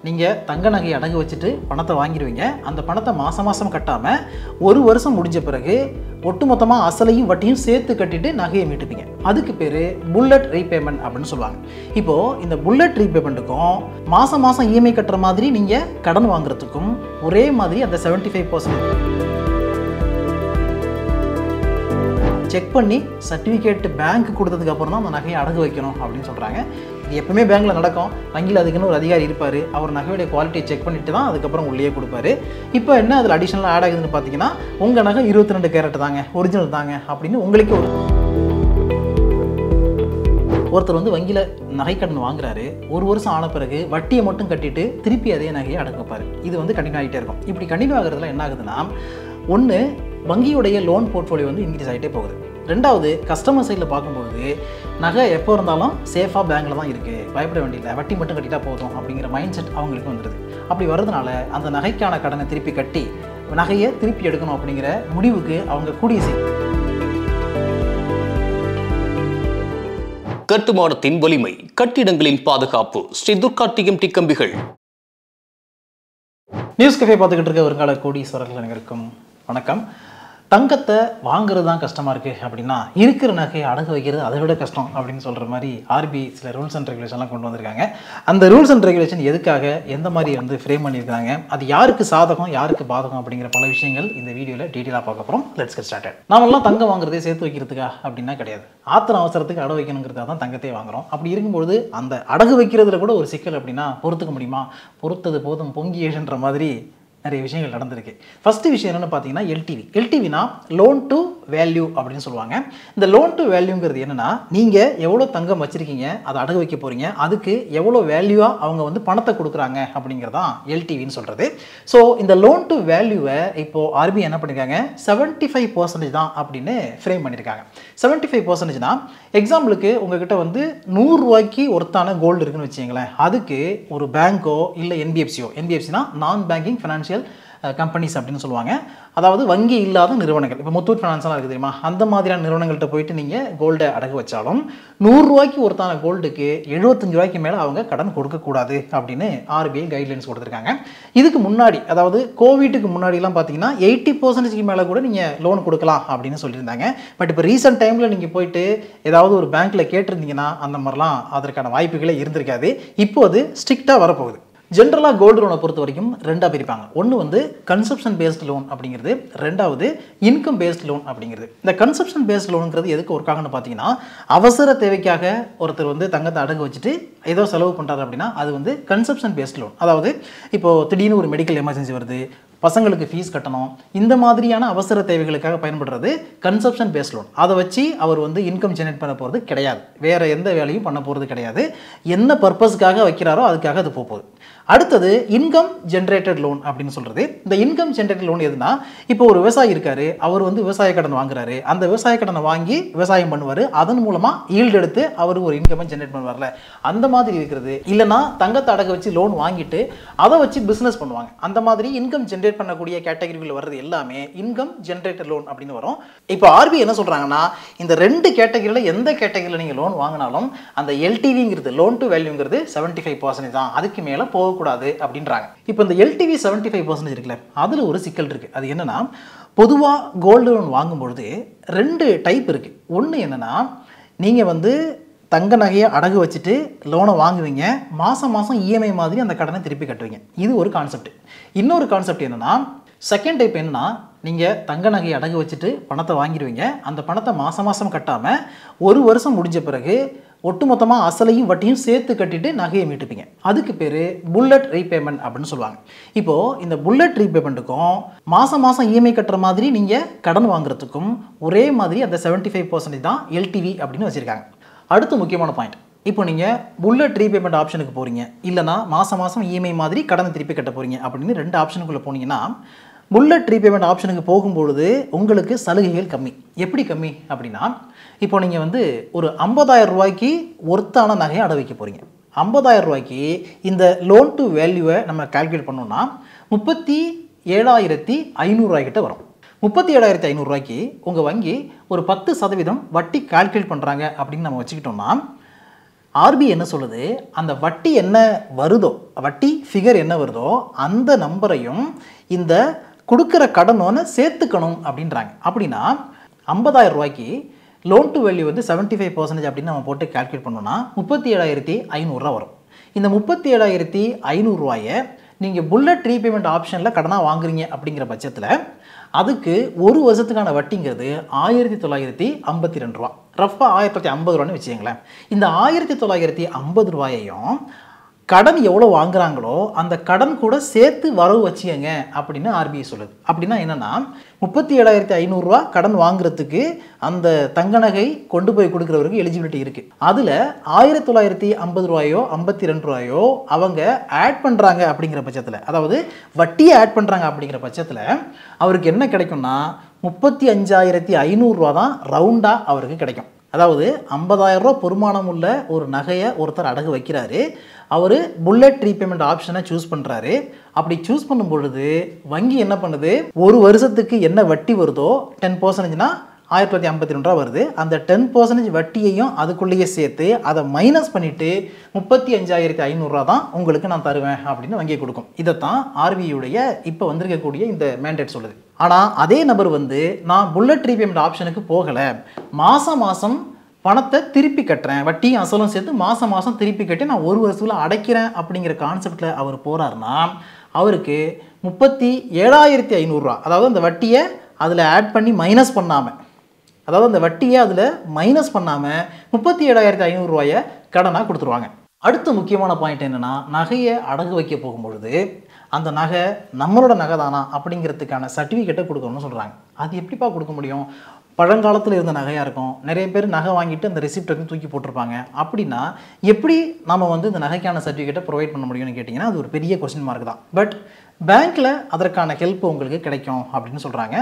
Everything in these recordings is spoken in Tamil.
நீங்கள் தங்க நகையை அடகு வச்சுட்டு பணத்தை வாங்கிடுவீங்க. அந்த பணத்தை மாதம் மாதம் கட்டாமல் ஒரு வருஷம் முடிஞ்ச பிறகு ஒட்டுமொத்தமாக அசலையும் வட்டியும் சேர்த்து கட்டிட்டு நகையை மீட்டுப்பீங்க. அதுக்கு பேர் புல்லட் ரீபேமெண்ட் அப்படின்னு சொல்லுவாங்க. இப்போது இந்த புல்லட் ரீபேமெண்ட்டுக்கும் மாதம் மாதம் இஎம்ஐ கட்டுற மாதிரி நீங்கள் கடன் வாங்குறதுக்கும் ஒரே மாதிரி அந்த 75% செக் பண்ணி சர்டிஃபிகேட் பேங்க் கொடுத்ததுக்கு அப்புறம் தான் அந்த நகையை அடகு வைக்கணும் அப்படின்னு சொல்கிறாங்க. இது எப்பவுமே பேங்க்கில் நடக்கும். வங்கியில் அதுக்குன்னு ஒரு அதிகாரி இருப்பார். அவர் நகையுடைய குவாலிட்டியை செக் பண்ணிட்டு தான் அதுக்கப்புறம் உள்ளே கொடுப்பாரு. இப்போ என்ன அதில் அடிஷனலாக ஆட் ஆகுதுன்னு பார்த்தீங்கன்னா, உங்கள் நகை 22 கேரட் தாங்க, ஒரிஜினல் தாங்க அப்படின்னு உங்களுக்கு ஒருத்தர் வந்து வங்கியில் நகைக்கடன் வாங்குறாரு. ஒரு வருஷம் ஆன பிறகு வட்டியை மட்டும் கட்டிட்டு திருப்பி அதே நகையை அடகு வைப்பார். இது வந்து கண்டினியூ ஆகிட்டே இருக்கும். இப்படி கண்டினியூ ஆகிறதுல என்ன ஆகுதுன்னா, ஒன்று வங்கியுடைய லோன் போர்ட்ஃபோலியோ வந்து இன்க்ரீஸ் ஆகிட்டே போகுது. ரெண்டாவது கஸ்டமர் சைடில் பார்க்கும்போது நகை எப்போ இருந்தாலும் சேஃபாக பேங்க்கில் தான் இருக்குது, பயப்பட வேண்டியதில்லை, வட்டி மட்டும் கட்டிட்டா போதும் அப்படிங்கிற மைண்ட் செட் அவங்களுக்கு வந்துடுது. அப்படி வர்றதுனால அந்த நகைக்கான கடனை திருப்பி கட்டி நகையை திருப்பி எடுக்கணும் அப்படிங்கிற முடிவுக்கு அவங்க கூடிய கட்டுமானத்தின் வலிமை, கட்டிடங்களின் பாதுகாப்பு. ஸ்ரீ துர்கா டிஎம்டி கம்பிகள். நியூஸ் கஃபே பார்த்துக்கிட்டு இருக்க வருங்கால கோடீஸ்வரர்கள் அனைவருக்கும் வணக்கம். தங்கத்தை வாங்குறது தான் கஷ்டமாக இருக்குது அப்படின்னா இருக்கிற நகையை அடகு வைக்கிறது அதை விட கஷ்டம் அப்படின்னு சொல்கிற மாதிரி ஆர்பிஐ சில ரூல்ஸ் அண்ட் ரெகுலேஷன்லாம் கொண்டு வந்திருக்காங்க. அந்த ரூல்ஸ் அண்ட் ரெகுலேஷன் எதுக்காக, எந்த மாதிரி வந்து ஃப்ரேம் பண்ணியிருக்காங்க, அது யாருக்கு சாதகம் யாருக்கு பாதகம் அப்படிங்கிற பல விஷயங்கள் இந்த வீடியோவில் டீட்டெயிலாக பார்க்க போகிறோம். Let's get started. நாமெல்லாம் தங்கம் வாங்குறதே சேர்த்து வைக்கிறதுக்கா அப்படின்னா கிடையாது. ஆத்திர அவசரத்துக்கு அடகு வைக்கணுங்கிறதா தான் தங்கத்தை வாங்குறோம். அப்படி இருக்கும்போது அந்த அடகு வைக்கிறதுல கூட ஒரு சிக்கல் அப்படின்னா பொறுத்துக்க முடியுமா, பொறுத்தது போதும் பொங்கியேன்ற மாதிரி நிறைய விஷயங்கள் நடந்திருக்கு. ஃபஸ்ட்டு விஷயம் என்னென்னு பார்த்தீங்கன்னா எல்டிவினா லோன் டு வேல்யூ அப்படின்னு சொல்லுவாங்க. இந்த லோன் டு வேல்யூங்கிறது என்னென்னா, நீங்கள் எவ்வளோ தங்கம் வச்சுருக்கீங்க, அதை அடகு வைக்க போகிறீங்க, அதுக்கு எவ்வளோ வேல்யூவாக அவங்க வந்து பணத்தை கொடுக்குறாங்க அப்படிங்கிறதான் எல்டிவின்னு சொல்கிறது. ஸோ இந்த லோன் டு வேல்யூவை இப்போது ஆர்பிஐ என்ன பண்ணியிருக்காங்க, 75% தான் அப்படின்னு ஃப்ரேம் பண்ணியிருக்காங்க. 75%னா எக்ஸாம்பிளுக்கு உங்ககிட்ட வந்து 100 ரூபாய்க்கு ஒருத்தான கோல்டு இருக்குன்னு வச்சுங்களேன், அதுக்கு ஒரு பேங்க்கோ இல்லை என்பிஎஃப்சினா நான் பேங்கிங் ஃபினான்ஷியல் கம்பெனிஸ் அப்படின்னு சொல்லுவாங்க. அதாவது வங்கி இல்லாத நிறுவனங்கள், இப்போ முத்தூட் ஃபினான்ஸ்லாம் இருக்குது தெரியுமா, அந்த மாதிரியான நிறுவனங்கள்கிட்ட போயிட்டு நீங்கள் கோல்டை அடகு வச்சாலும் 100 ரூபாய்க்கு ஒருத்தான கோல்டுக்கு 75 ரூபாய்க்கு மேலே அவங்க கடன் கொடுக்கக்கூடாது அப்படின்னு ஆர்பிஐ கைட்லைன்ஸ் கொடுத்துருக்காங்க. இதுக்கு முன்னாடி, அதாவது கோவிட்டுக்கு முன்னாடிலாம் பார்த்தீங்கன்னா 80% மேலே கூட நீங்கள் லோன் கொடுக்கலாம் அப்படின்னு சொல்லியிருந்தாங்க. பட் இப்போ ரீசெண்ட் டைமில் நீங்கள் போயிட்டு ஏதாவது ஒரு பேங்க்கில் கேட்டிருந்தீங்கன்னா அந்த மாதிரிலாம் அதற்கான வாய்ப்புகளே இருந்திருக்காது. இப்போ அது ஸ்ட்ரிக்டாக வரப்போகுது. ஜென்ரலாக கோல்டு லோனை பொறுத்த வரைக்கும் ரெண்டாக பிரிப்பாங்க. ஒன்று வந்து கன்சப்ஷன் பேஸ்ட் லோன் அப்படிங்கிறது, ரெண்டாவது இன்கம் பேஸ்ட் லோன் அப்படிங்கிறது. இந்த கன்சப்ஷன் பேஸ்ட் லோனுங்கிறது எதுக்கு ஒர்க் ஆகுன்னு பார்த்தீங்கன்னா, அவசர தேவைக்காக ஒருத்தர் வந்து தங்கத்தை அடகு வச்சுட்டு ஏதோ செலவு பண்ணுறாரு அப்படின்னா அது வந்து கன்சப்ஷன் பேஸ்ட் லோன். அதாவது இப்போது திடீர்னு ஒரு மெடிக்கல் எமர்ஜென்சி வருது, பசங்களுக்கு ஃபீஸ் கட்டணும், இந்த மாதிரியான அவசர தேவைகளுக்காக பயன்படுறது கன்சப்ஷன் பேஸ்ட் லோன். அதை வச்சு அவர் வந்து இன்கம் ஜெனரேட் பண்ண போகிறது கிடையாது, வேறு எந்த வேலையும் பண்ண போகிறது கிடையாது. என்ன பர்பஸ்க்காக வைக்கிறாரோ அதுக்காக அது போகுது. அடுத்தது இன்கம் ஜென்ரேட்டட் லோன் அப்படின்னு சொல்கிறது. இந்த இன்கம் ஜென்ரேட்டட் லோன் எதுனா, இப்போ ஒரு விவசாயி இருக்காரு, அவர் வந்து விவசாய கடன் வாங்குறாரு, அந்த விவசாய கடனை வாங்கி விவசாயம் பண்ணுவார், அதன் மூலமாக ஈல்டு எடுத்து அவர் ஒரு இன்கம் ஜென்ரேட் பண்ணுவார்ல, அந்த மாதிரி இருக்கிறது. இல்லைனா தங்கத்தை அடகு வச்சு லோன் வாங்கிட்டு அதை வச்சு பிஸ்னஸ் பண்ணுவாங்க. அந்த மாதிரி இன்கம் ஜென்ரேட் பண்ணக்கூடிய கேட்டகரிகள் வர்றது எல்லாமே இன்கம் ஜென்ரேட்டட் லோன் அப்படின்னு வரும். இப்போ ஆர்பிஐ என்ன சொல்கிறாங்கன்னா, இந்த ரெண்டு கேட்டகரியில் எந்த கேட்டகரியில் நீங்கள் லோன் வாங்கினாலும் அந்த எல்டிவிங்கிறது லோன் டு வேல்யூங்கிறது 75% தான், அதுக்கு மேலே போகக்கூடாது அப்படின்றாங்க. இப்போ இந்த எல்டிவி 75% இருக்குல்ல, அதில் ஒரு சிக்கல் இருக்குது. அது என்னன்னா, பொதுவாக கோல்டு லோன் வாங்கும்பொழுது ரெண்டு டைப் இருக்குது. ஒன்று என்னென்னா, நீங்கள் வந்து தங்க நகையை அடகு வச்சுட்டு லோனை வாங்குவீங்க, மாதம் மாதம் இஎம்ஐ மாதிரி அந்த கடனை திருப்பி கட்டுவீங்க. இது ஒரு கான்செப்ட். இன்னொரு கான்செப்ட் என்னென்னா, செகண்ட் டைப் என்னென்னா, நீங்கள் தங்க நகையை அடகு வச்சுட்டு பணத்தை வாங்கிடுவீங்க, அந்த பணத்தை மாதம் மாதம் கட்டாமல் ஒரு வருஷம் முடிஞ்ச பிறகு ஒட்டுமொத்தமாக அசலையும் வட்டியும் சேர்த்து கட்டிட்டு நகையை மீட்டுப்பீங்க. அதுக்கு பேர் புல்லட் ரீபேமெண்ட் அப்படின்னு சொல்லுவாங்க. இப்போது இந்த புல்லட் ரீபேமெண்ட்டுக்கும் மாதம் மாதம் இஎம்ஐ கட்டுற மாதிரி நீங்கள் கடன் வாங்குறதுக்கும் ஒரே மாதிரி அந்த 75% தான் எல்டிவி அப்படின்னு வச்சுருக்காங்க. அடுத்து முக்கியமான பாயிண்ட், இப்போ நீங்கள் புல்லட் ரீபேமெண்ட் ஆப்ஷனுக்கு போகிறீங்க, இல்லைனா மாதம் மாதம் இஎம்ஐ மாதிரி கடனை திருப்பி கட்ட போகிறீங்க அப்படின்னு ரெண்டு ஆப்ஷனுக்குள்ளே போனீங்கன்னா, புல்லட் ரீபேமெண்ட் ஆப்ஷனுக்கு போகும்பொழுது உங்களுக்கு சலுகைகள் கம்மி. எப்படி கம்மி அப்படின்னா, இப்போ நீங்கள் வந்து ஒரு 50,000 ரூபாய்க்கு ஒருத்தான நகையை அடகு வைக்க போகிறீங்க. 50,000 ரூபாய்க்கு இந்த லோன் டு வேல்யூவை நம்ம கால்குலேட் பண்ணோம்னா 37,500 ரூபாய்க்கிட்ட வரும். 37,500 ரூபாய்க்கு உங்கள் வங்கி ஒரு 10% வட்டி கால்குலேட் பண்ணுறாங்க அப்படின்னு நம்ம வச்சுக்கிட்டோம்னா ஆர்பி என்ன சொல்லுது, அந்த வட்டி என்ன வருதோ, வட்டி ஃபிகர் என்ன வருதோ அந்த நம்பரையும் இந்த கொடுக்குற கடனோன்னு சேர்த்துக்கணும் அப்படின்றாங்க. அப்படின்னா 50,000 ரூபாய்க்கு லோன் டு வேல்யூ வந்து 75% அப்படின்னு நம்ம போட்டு கால்குலேட் பண்ணோம்னா 37,500 வரும். இந்த 37,500 ரூபாயை நீங்கள் புல்லட் ரீபேமெண்ட் ஆப்ஷனில் கடனாக வாங்குறீங்க அப்படிங்கிற பட்சத்தில் அதுக்கு ஒரு வருஷத்துக்கான வட்டிங்கிறது 1,952 ரூபா, ரஃபாக 1,950 ரூபான்னு வச்சுக்கங்களேன். இந்த 1,950 ரூபாயையும் கடன் எவ்வளோ வாங்குறாங்களோ அந்த கடன் கூட சேர்த்து வரவு வச்சுக்கங்க அப்படின்னு ஆர்பிஐ சொல்லுது. அப்படின்னா என்னென்னா 37,500 ரூபா கடன் வாங்குறதுக்கு அந்த தங்க நகை கொண்டு போய் கொடுக்குறவருக்கு எலிஜிபிலிட்டி இருக்குது. அதில் 1,950 ரூபாயோ 52 ரூபாயோ அவங்க ஆட் பண்ணுறாங்க அப்படிங்கிற பட்சத்தில், அதாவது வட்டியை ஆட் பண்ணுறாங்க அப்படிங்கிற பட்சத்தில் அவருக்கு என்ன கிடைக்கும்னா 35,500 ரூபா தான் ரவுண்டாக அவருக்கு கிடைக்கும். அதாவது 50,000 ரூபா பொறுமானம் உள்ள ஒரு நகையை ஒருத்தர் அடகு வைக்கிறாரு, அவர் புல்லட் ரீபேமெண்ட் ஆப்ஷனை சூஸ் பண்ணுறாரு. அப்படி சூஸ் பண்ணும் பொழுது வங்கி என்ன பண்ணுது, ஒரு வருஷத்துக்கு என்ன வட்டி வருதோ 10%னா 1,952 ரூபா வருது. அந்த 10% வட்டியையும் அதுக்குள்ளேயே சேர்த்து அதை மைனஸ் பண்ணிவிட்டு 35,500 ரூபா தான் உங்களுக்கு நான் தருவேன் அப்படின்னு வங்கி கொடுக்கும். இதைத்தான் ஆர்பிஐயுடைய இப்போ வந்திருக்கக்கூடிய இந்த மேண்டேட் சொல்லுது. ஆனால் அதே நபர் வந்து நான் புல்லட் ரீபேமெண்ட் ஆப்ஷனுக்கு போகலை, மாதம் மாதம் பணத்தை திருப்பி கட்டுறேன், வட்டியும் அசலும் சேர்த்து மாதம் மாதம் திருப்பி கட்டி நான் ஒரு வருஷத்தில் அடைக்கிறேன் அப்படிங்கிற கான்செப்டில் அவர் போகிறாருன்னா அவருக்கு 37,500 ரூபா, அதாவது அந்த வட்டியை அதில் ஆட் பண்ணி மைனஸ் பண்ணாமல், அதாவது அந்த வட்டியை அதில் மைனஸ் பண்ணாமல் 37,500 ரூபாயை கடனாக கொடுத்துருவாங்க. அடுத்த முக்கியமான பாயிண்ட் என்னென்னா, நகையை அடகு வைக்க போகும்பொழுது அந்த நகை நம்மளோட நகை தானா அப்படிங்கிறதுக்கான சர்டிஃபிகேட்டை கொடுக்கணும்னு சொல்கிறாங்க. அது எப்படிப்பா கொடுக்க முடியும்? பழங்காலத்தில் இருந்த நகையாக இருக்கும், நிறைய பேர் நகை வாங்கிட்டு அந்த ரெசிப்ட் வந்து தூக்கி போட்டிருப்பாங்க. அப்படின்னா எப்படி நம்ம வந்து இந்த நகைக்கான சர்டிஃபிகேட்டை ப்ரொவைட் பண்ண முடியும்னு கேட்டிங்கன்னா அது ஒரு பெரிய கொஸ்டின் மார்க் தான். பட் பேங்க்கில் அதற்கான ஹெல்ப் உங்களுக்கு கிடைக்கும் அப்படின்னு சொல்கிறாங்க.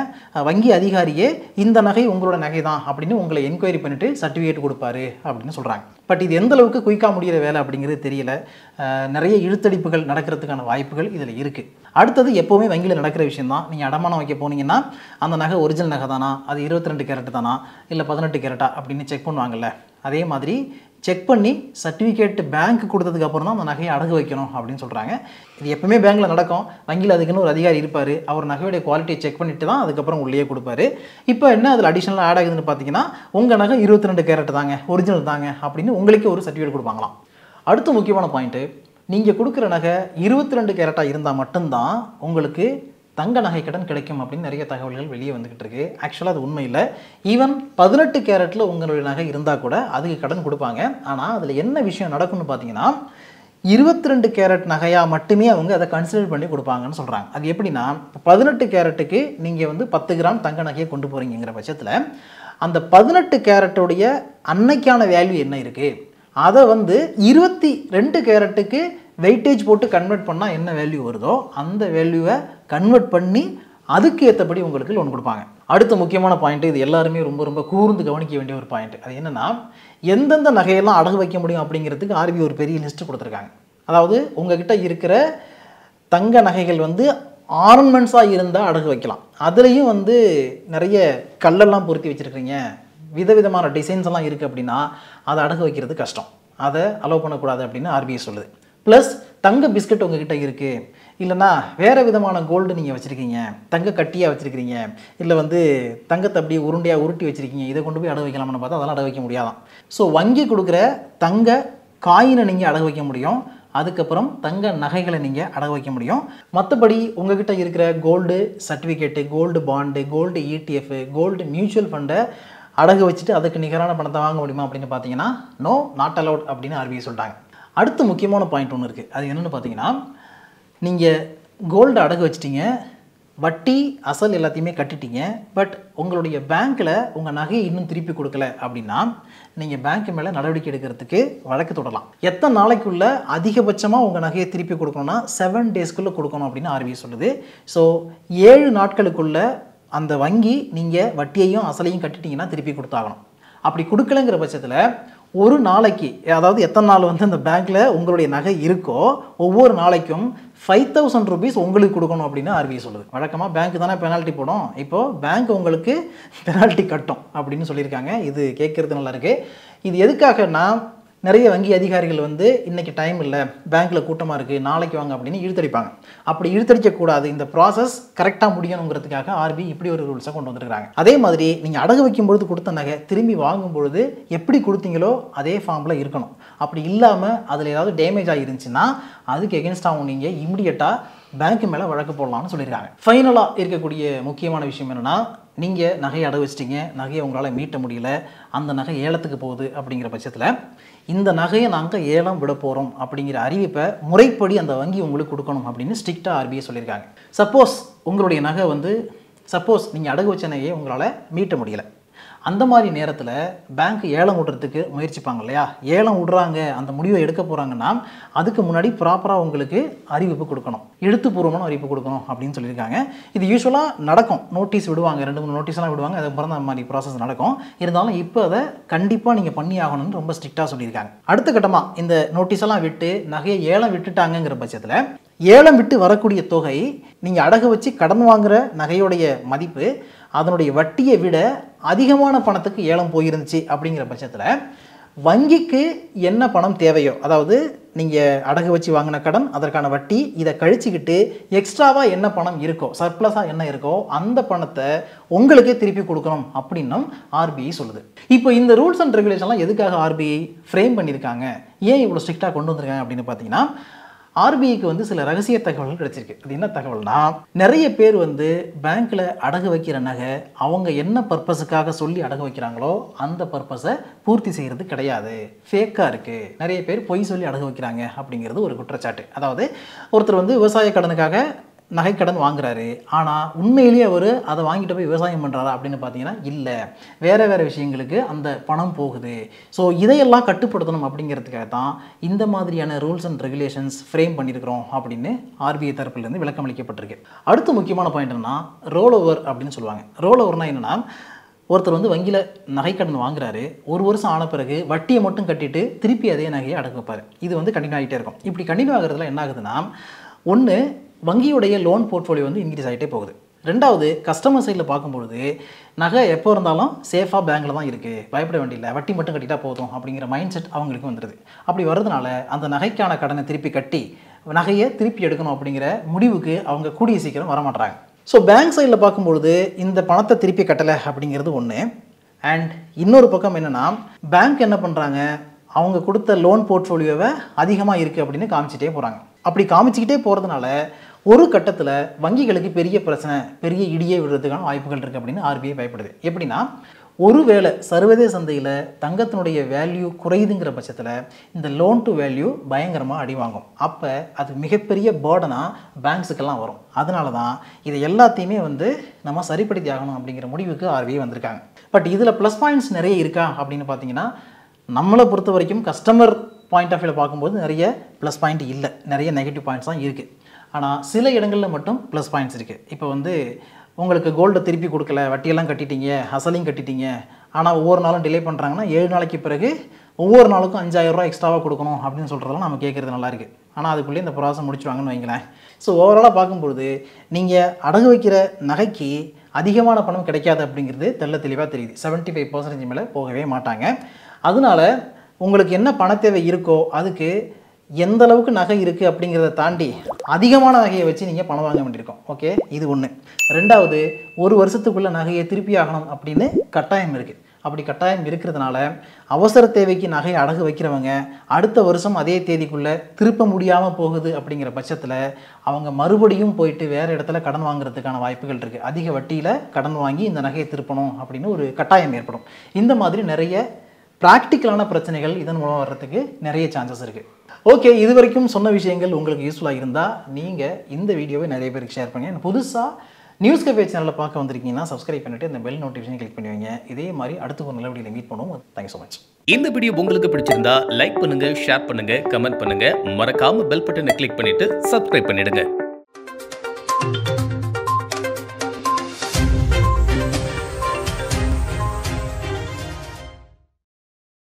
வங்கி அதிகாரியே இந்த நகை உங்களோட நகை தான் அப்படின்னு உங்களை என்கொயரி பண்ணிவிட்டு சர்டிஃபிகேட் கொடுப்பாரு அப்படின்னு சொல்கிறாங்க. பட் இது எந்த அளவுக்கு குயிக்காக முடிகிற வேலை அப்படிங்கிறது தெரியல. நிறைய இழுத்தடிப்புகள் நடக்கிறதுக்கான வாய்ப்புகள் இதில் இருக்குது. அடுத்தது எப்போவுமே வங்கியில் நடக்கிற விஷயம் தான், நீங்கள் அடமானம் வைக்க போனீங்கன்னா அந்த நகை ஒரிஜினல் நகை தானா, அது 22 கேரட் தானா இல்லை 18 கேரட்டா அப்படின்னு செக் பண்ணுவாங்கல்ல, அதே மாதிரி செக் பண்ணி சர்டிஃபிகேட் பேங்க் கொடுத்ததுக்கு அப்புறம் தான் அந்த நகையை அடகு வைக்கணும் அப்படின்னு சொல்கிறாங்க. இது எப்பவுமே பேங்க்கில் நடக்கும். வங்கியில் அதுக்குன்னு ஒரு அதிகாரி இருப்பார், அவர் நகையுடைய குவாலிட்டியை செக் பண்ணிட்டு தான் அதுக்கப்புறம் உள்ளே கொடுப்பாரு. இப்போ என்ன அதில் அடிஷனலாக ஆட் ஆகுதுன்னு பார்த்தீங்கன்னா உங்கள் நகை 22 கேரட் தாங்க, ஒரிஜினல் தாங்க அப்படின்னு உங்களுக்கு ஒரு சர்டிஃபிகேட் கொடுப்பாங்களாம். அடுத்த முக்கியமான பாயிண்ட்டு, நீங்கள் கொடுக்குற நகை 22 கேரட்டாக இருந்தால் மட்டும்தான் உங்களுக்கு தங்க நகை கடன் கிடைக்கும் அப்படின்னு நிறைய தகவல்கள் வெளியே வந்துக்கிட்டு இருக்கு. ஆக்சுவலாக அது உண்மை இல்லை. ஈவன் 18 கேரட்டில் உங்களுடைய நகை இருந்தால் கூட அதுக்கு கடன் கொடுப்பாங்க. ஆனால் அதில் என்ன விஷயம் நடக்கும்னு பார்த்தீங்கன்னா 22 கேரட் நகையாக மட்டுமே அவங்க அதை கன்சிடர் பண்ணி கொடுப்பாங்கன்னு சொல்கிறாங்க. அது எப்படின்னா 18 கேரட்டுக்கு நீங்கள் வந்து 10 கிராம் தங்க நகையை கொண்டு போகிறீங்கிற பட்சத்தில் அந்த 18 கேரட்டுடைய அன்னைக்கான வேல்யூ என்ன இருக்குது, அதை வந்து 22 கேரட்டுக்கு வெயிட்டேஜ் போட்டு கன்வெர்ட் பண்ணால் என்ன வேல்யூ வருதோ அந்த வேல்யூவை கன்வெர்ட் பண்ணி அதுக்கு ஏற்றபடி உங்களுக்கு லோன் கொடுப்பாங்க. அடுத்த முக்கியமான பாயிண்ட்டு, இது எல்லாருமே ரொம்ப ரொம்ப கூர்ந்து கவனிக்க வேண்டிய ஒரு பாயிண்ட். அது என்னென்னா, எந்தெந்த நகையெல்லாம் அடகு வைக்க முடியும் அப்படிங்கிறதுக்கு ஆர்பிஐ ஒரு பெரிய லிஸ்ட்டு கொடுத்துருக்காங்க. அதாவது உங்ககிட்ட இருக்கிற தங்க நகைகள் வந்து ஆர்னமெண்ட்ஸாக இருந்தால் அடகு வைக்கலாம். அதுலேயும் வந்து நிறைய கல்லெல்லாம் பொருத்தி வச்சுருக்கீங்க, விதவிதமான டிசைன்ஸ் எல்லாம் இருக்குது அப்படின்னா அதை அடகு வைக்கிறது கஷ்டம், அதை அலோவ் பண்ணக்கூடாது அப்படின்னு ஆர்பிஐ சொல்லுது. ப்ளஸ் தங்க பிஸ்கட் உங்ககிட்ட இருக்குது, இல்லைனா வேறு விதமான கோல்டு நீங்கள் வச்சுருக்கீங்க, தங்க கட்டியாக வச்சுருக்கிறீங்க, இல்லை வந்து தங்கத்தை அப்படியே உருண்டையாக உருட்டி வச்சுருக்கீங்க, இதை கொண்டு போய் அடகு வைக்கலாம்னு பார்த்தா அதெல்லாம் அடகு வைக்க முடியாதான். ஸோ வங்கி கொடுக்குற தங்க காயினை நீங்கள் அடகு வைக்க முடியும், அதுக்கப்புறம் தங்க நகைகளை நீங்கள் அடகு வைக்க முடியும். மற்றபடி உங்ககிட்ட இருக்கிற gold certificate, gold bond, gold ETF, gold mutual ஃபண்டை அடகு வச்சுட்டு அதுக்கு நிகரான பணத்தை வாங்க முடியுமா அப்படின்னு பார்த்தீங்கன்னா நோ, நாட் அலவுட் அப்படின்னு ஆர்பிஐ சொல்லிட்டாங்க. அடுத்த முக்கியமான பாயிண்ட் ஒன்று இருக்குது. அது என்னென்னு பார்த்தீங்கன்னா, நீங்கள் கோல்டு அடகு வச்சிட்டிங்க, வட்டி அசல் எல்லாத்தையுமே கட்டிட்டீங்க, பட் உங்களுடைய பேங்க்கில் உங்கள் நகையை இன்னும் திருப்பி கொடுக்கல அப்படின்னா நீங்கள் பேங்க் மேலே நடவடிக்கை எடுக்கிறதுக்கு வழக்கு தொடரலாம். எத்தனை நாளைக்குள்ளே அதிகபட்சமாக உங்கள் நகையை திருப்பி கொடுக்கணும்னா 7 டேஸ்க்குள்ளே கொடுக்கணும் அப்படின்னு ஆர்பிஐ சொல்லுது. ஸோ 7 நாட்களுக்குள்ளே அந்த வங்கி நீங்கள் வட்டியையும் அசலையும் கட்டிட்டீங்கன்னா திருப்பி கொடுத்தாகணும். அப்படி கொடுக்கலங்கிற பட்சத்தில் ஒரு நாளைக்கு, அதாவது எத்தனை நாள் வந்து அந்த பேங்க்கில் உங்களுடைய நகை இருக்கோ ஒவ்வொரு நாளைக்கும் 5,000 rupees உங்களுக்கு கொடுக்கணும் அப்படின்னு ஆர்பிஐ சொல்லுது. வழக்கமாக பேங்க் தானே பெனால்ட்டி போடும், இப்போது பேங்க் உங்களுக்கு பெனால்ட்டி கட்டும் அப்படின்னு சொல்லியிருக்காங்க. இது கேட்குறது நல்லா இருக்குது. இது எதுக்காகனா நிறைய வங்கி அதிகாரிகள் வந்து இன்னைக்கு டைம் இல்லை, பேங்க்கில் கூட்டமாக இருக்குது, நாளைக்கு வாங்க அப்படின்னு இழுத்தடிப்பாங்க. அப்படி இழுத்தடிக்கக்கூடாது, இந்த ப்ராசஸ் கரெக்டாக முடியணுங்கிறதுக்காக ஆர்பிஐ இப்படி ஒரு ரூல்ஸை கொண்டு வந்துருக்காங்க. அதே மாதிரி நீங்கள் அடகு வைக்கும்பொழுது கொடுத்த நகை திரும்பி வாங்கும்பொழுது எப்படி கொடுத்தீங்களோ அதே ஃபார்மில் இருக்கணும். அப்படி இல்லாமல் அதில் ஏதாவது டேமேஜ் ஆகிருந்துச்சுன்னா அதுக்கு எகென்ஸ்டாகவும் நீங்கள் இமிடியட்டாக பேங்க் மேலே வழக்கு போடலாம்னு சொல்லியிருக்காங்க. ஃபைனலாக இருக்கக்கூடிய முக்கியமான விஷயம் என்னென்னா, நீங்கள் நகையை அடகு வச்சிட்டிங்க, நகையை உங்களால் மீட்ட முடியல, அந்த நகை ஏலத்துக்கு போகுது அப்படிங்கிற பட்சத்தில் இந்த நகையை நாங்கள் ஏலம் விட போகிறோம் அப்படிங்கிற அறிவிப்பை முறைப்படி அந்த வங்கி உங்களுக்கு கொடுக்கணும் அப்படின்னு ஸ்ட்ரிக்டாக ஆர்பிஐ சொல்லியிருக்காங்க. சப்போஸ் உங்களுடைய நகை வந்து நீங்கள் அடகு வச்ச நகையை உங்களால் மீட்ட முடியலை, அந்த மாதிரி நேரத்தில் பேங்க் ஏலம் விடுறதுக்கு முயற்சிப்பாங்க இல்லையா? ஏலம் விடுறாங்க, அந்த முடிவை எடுக்க போகிறாங்கன்னா அதுக்கு முன்னாடி ப்ராப்பராக உங்களுக்கு அறிவிப்பு கொடுக்கணும், எழுத்துப்பூர்வமான அறிவிப்பு கொடுக்கணும் அப்படின்னு சொல்லியிருக்காங்க. இது யூஸ்வலாக நடக்கும், நோட்டீஸ் விடுவாங்க, 2-3 நோட்டீஸ்லாம் விடுவாங்க, அதுக்கப்புறம் தான் அந்த மாதிரி ப்ராசஸ் நடக்கும். இருந்தாலும் இப்போ அதை கண்டிப்பாக நீங்கள் பண்ணி ஆகணும்னு ரொம்ப ஸ்ட்ரிக்டாக சொல்லியிருக்காங்க. அடுத்த கட்டமாக இந்த நோட்டீஸெல்லாம் விட்டு நகையை ஏலம் விட்டுட்டாங்கிற பட்சத்தில் ஏலம் விட்டு வரக்கூடிய தொகை நீங்கள் அடகு வச்சு கடன் வாங்குகிற நகையுடைய மதிப்பு அதனுடைய வட்டியை விட அதிகமான பணத்துக்கு ஏலம் போயிருந்துச்சு அப்படிங்கிற பட்சத்தில் வங்கிக்கு என்ன பணம் தேவையோ, அதாவது நீங்கள் அடகு வச்சு வாங்கின கடன், அதற்கான வட்டி, இதை கழிச்சுக்கிட்டு எக்ஸ்ட்ராவாக என்ன பணம் இருக்கோ, சர்ப்ளஸாக என்ன இருக்கோ அந்த பணத்தை உங்களுக்கே திருப்பி கொடுக்கணும் அப்படின்னும் ஆர்பிஐ சொல்லுது. இப்போ இந்த ரூல்ஸ் அண்ட் ரெகுலேஷன்லாம் எதுக்காக ஆர்பிஐ ஃப்ரேம் பண்ணியிருக்காங்க, ஏன் இவ்வளோ ஸ்ட்ரிக்டாக கொண்டு வந்திருக்காங்க அப்படின்னு பார்த்தீங்கன்னா, ஆர்பிஐக்கு வந்து சில ரகசிய தகவல்கள் கிடைச்சிருக்கு. அது என்ன தகவல்னா, நிறைய பேர் வந்து பேங்க்கில் அடகு வைக்கிற நகை அவங்க என்ன பர்பஸுக்காக சொல்லி அடகு வைக்கிறாங்களோ அந்த பர்பஸை பூர்த்தி செய்கிறது கிடையாது, ஃபேக்காக இருக்குது, நிறைய பேர் பொய் சொல்லி அடகு வைக்கிறாங்க அப்படிங்கிறது ஒரு குற்றச்சாட்டு. அதாவது ஒருத்தர் வந்து விவசாய கடனுக்காக நகைக்கடன் வாங்குறாரு, ஆனால் உண்மையிலேயே அவர் அதை வாங்கிட்டு போய் விவசாயம் பண்ணுறாரா அப்படின்னு பார்த்தீங்கன்னா இல்லை, வேறு விஷயங்களுக்கு அந்த பணம் போகுது. ஸோ இதையெல்லாம் கட்டுப்படுத்தணும் அப்படிங்கிறதுக்காக தான் இந்த மாதிரியான ரூல்ஸ் அண்ட் ரெகுலேஷன்ஸ் ஃப்ரேம் பண்ணியிருக்கிறோம் அப்படின்னு ஆர்பிஐ தரப்புலேருந்து விளக்கம் அளிக்கப்பட்டிருக்கு. அடுத்த முக்கியமான பாயிண்ட் என்னன்னா, ரோல் ஓவர் அப்படின்னு சொல்லுவாங்க. ரோல் ஓவர்னால் என்னென்னா, ஒருத்தர் வந்து வங்கியில் நகைக்கடன் வாங்குறாரு, 1 வருஷம் ஆன பிறகு வட்டியை மட்டும் கட்டிட்டு திருப்பி அதே நகையை அடகு வைப்பார். இது வந்து கண்டினியூ ஆகிட்டே இருக்கும். இப்படி கண்டினியூ ஆகிறதுல என்ன ஆகுதுன்னா, ஒன்று வங்கியுடைய லோன் போர்ட்ஃபோலியோ வந்து இன்க்ரீஸ் ஆகிட்டே போகுது. ரெண்டாவது, கஸ்டமர் சைடில் பார்க்கும்பொழுது நகை எப்போ இருந்தாலும் சேஃபாக பேங்க்கில் தான் இருக்குது, பயப்பட வேண்டியதில்லை, வட்டி மட்டும் கட்டிட்டா போதும் அப்படிங்கிற மைண்ட் செட் அவங்களுக்கு வந்துடுது. அப்படி வர்றதுனால அந்த நகைக்கான கடனை திருப்பி கட்டி நகையை திருப்பி எடுக்கணும் அப்படிங்கிற முடிவுக்கு அவங்க கூடிய சீக்கிரம் வரமாட்டாங்க. ஸோ பேங்க் சைடில் பார்க்கும்பொழுது இந்த பணத்தை திருப்பி கட்டலை அப்படிங்கிறது ஒன்று. அண்ட் இன்னொரு பக்கம் என்னென்னா, பேங்க் என்ன பண்ணுறாங்க, அவங்க கொடுத்த லோன் போர்ட்ஃபோலியோவை அதிகமாக இருக்குது அப்படின்னு காமிச்சிட்டே போகிறாங்க. அப்படி காமிச்சிக்கிட்டே போகிறதுனால ஒரு கட்டத்தில் வங்கிகளுக்கு பெரிய பிரச்சனை, பெரிய இடியே விடுறதுக்கான வாய்ப்புகள் இருக்குது அப்படின்னு ஆர்பிஐ பயப்படுது. எப்படின்னா, ஒருவேளை சர்வதேச சந்தையில் தங்கத்தினுடைய வேல்யூ குறையுதுங்கிற பட்சத்தில் இந்த லோன் டு வேல்யூ பயங்கரமாக அடி வாங்கும். அப்போ அது மிகப்பெரிய பேர்டனாக பேங்க்ஸுக்கெல்லாம் வரும். அதனால தான் இதை எல்லாத்தையுமே வந்து நம்ம சரிப்படுத்தி ஆகணும் அப்படிங்கிற முடிவுக்கு ஆர்பிஐ வந்திருக்காங்க. பட் இதில் ப்ளஸ் பாயிண்ட்ஸ் நிறைய இருக்கா அப்படின்னு பார்த்தீங்கன்னா, நம்மளை பொறுத்த வரைக்கும் கஸ்டமர் பாயிண்ட் ஆஃப் வியூவில் பார்க்கும்போது நிறைய ப்ளஸ் பாயிண்ட் இல்லை, நிறைய நெகட்டிவ் பாயிண்ட்ஸ் தான் இருக்குது. ஆனால் சில இடங்களில் மட்டும் ப்ளஸ் பாயிண்ட்ஸ் இருக்குது. இப்போ வந்து உங்களுக்கு கோல்டை திருப்பி கொடுக்கல, வட்டியெல்லாம் கட்டிட்டீங்க, அசலையும் கட்டிட்டீங்க, ஆனால் ஒவ்வொரு நாளும் டிலே பண்ணுறாங்கன்னா 7 நாளைக்கு பிறகு ஒவ்வொரு நாளுக்கும் 5000 ரூபா எக்ஸ்ட்ராவாக கொடுக்கணும் அப்படின்னு சொல்கிறதெல்லாம் நம்ம கேட்குறது நல்லா இருக்குது. ஆனால் அதுக்குள்ளேயே இந்த ப்ராசஸ் முடிச்சுவாங்கன்னு வைங்களேன். ஸோ ஓவராலாக பார்க்கும்பொழுது நீங்கள் அடகு வைக்கிற நகைக்கு அதிகமான பணம் கிடைக்காது அப்படிங்கிறது தெளிவாக தெரியுது. 75% மேலே போகவே மாட்டாங்க. அதனால உங்களுக்கு என்ன பண தேவை இருக்கோ அதுக்கு எந்த அளவுக்கு நகை இருக்குது அப்படிங்கிறத தாண்டி அதிகமான நகையை வச்சு நீங்கள் பணம் வாங்க வேண்டியிருக்கும். ஓகே, இது ஒன்று. ரெண்டாவது, 1 வருஷத்துக்குள்ளே நகையை திருப்பி ஆகணும் அப்படின்னு கட்டாயம் இருக்குது. அப்படி கட்டாயம் இருக்கிறதுனால அவசர தேவைக்கு நகையை அடகு வைக்கிறவங்க அடுத்த வருஷம் அதே தேதிக்குள்ளே திருப்ப முடியாமல் போகுது அப்படிங்கிற பட்சத்தில் அவங்க மறுபடியும் போயிட்டு வேறு இடத்துல கடன் வாங்குறதுக்கான வாய்ப்புகள் இருக்குது. அதிக வட்டியில் கடன் வாங்கி இந்த நகையை திருப்பணும் அப்படின்னு ஒரு கட்டாயம் ஏற்படும். இந்த மாதிரி நிறைய ப்ராக்டிக்கலான பிரச்சனைகள் இதன் மூலம் வர்றதுக்கு நிறைய சான்சஸ் இருக்குது. ஓகே, இது வரைக்கும் சொன்ன விஷயங்கள் உங்களுக்கு யூஸ்ஃபுல்லாக இருந்தால் நீங்கள் இந்த வீடியோவை நிறைய பேருக்கு ஷேர் பண்ணுங்கள். புதுசாக நியூஸ் கஃபே சேனலில் பார்க்க வந்திருக்கீங்கன்னா சப்ஸ்கிரைப் பண்ணிவிட்டு இந்த பெல் நோட்டிஃபிகேஷன் கிளிக் பண்ணுவீங்க. இதே மாதிரி அடுத்த ஒரு நல்ல வீடியோவில் மீட் பண்ணுவோம். Thank you so much. இந்த வீடியோ உங்களுக்கு பிடிச்சிருந்தா லைக் பண்ணுங்க, ஷேர் பண்ணுங்க, கமெண்ட் பண்ணுங்க, மறக்காம பெல் பட்டனை கிளிக் பண்ணிட்டு சப்ஸ்கிரைப் பண்ணிடுங்க.